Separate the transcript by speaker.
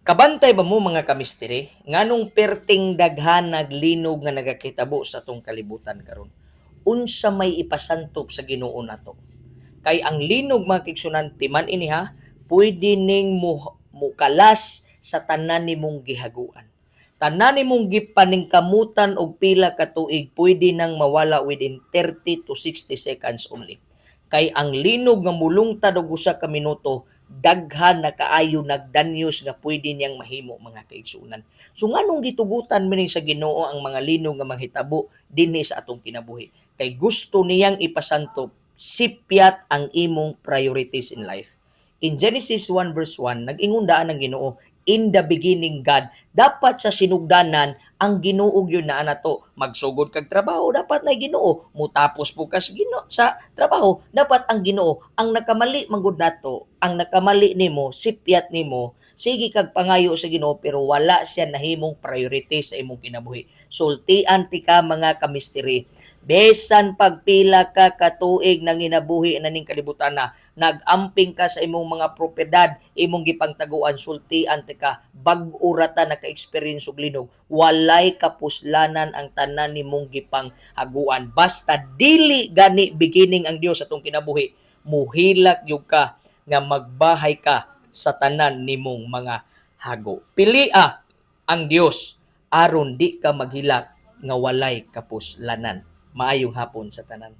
Speaker 1: Kabantay ba mo mga kamisteri, nganong perting daghan naglinog nga nagakitabo sa atong kalibutan karon? Unsa may ipasantop sa Ginoo nato? Kay ang linog mga kigsunanti man ini ha, pwede ning mukalas sa tanan nimong gihaguan. Tanan nimong gipaningkamutan og pila ka tuig pwede nang mawala within 30 to 60 seconds only. Kay ang linog nga mulungtad og usa ka minuto daghan na kaayo nagdanyos nga pwede niyang mahimo mga kaigsunan. So nganong gitugutan man sa Ginoo ang mga linog nga manghitabo dinhi sa atong kinabuhi? Kay gusto niyang ipasantop sipyat ang imong priorities in life. In Genesis 1 verse 1, nag-ingon daan ang Ginoo, in the beginning God. Dapat sa sinugdanan, ang Ginoo yun na nato. Magsugod kag trabaho, dapat na Ginoo. Mutapos po ka sa trabaho, dapat ang Ginoo. Ang nakamali manggod nato, ang nakamali nimo, sipyat nimo, sige kag pangayo sa Ginoo pero wala siya nahimong priority sa imong kinabuhi. Sultian ti ka mga kamisteri. Besan pagpila ka katuig nang ginabuhi na ning kalibutan na, nagamping ka sa imong mga propiedad, imong gipangtaguan, sultian ti ka, bag-o rata naka-experience og linog, walay kapuslanan ang tanan nimong gipanghaguan. Basta dili gani beginning ang Dios atong kinabuhi, muhilak gyud ka nga magbahay ka sa tanan nimong mga hago. Pilia ang Dios aron di ka maghilak nga walay kapuslanan. Maayong hapon sa tanan.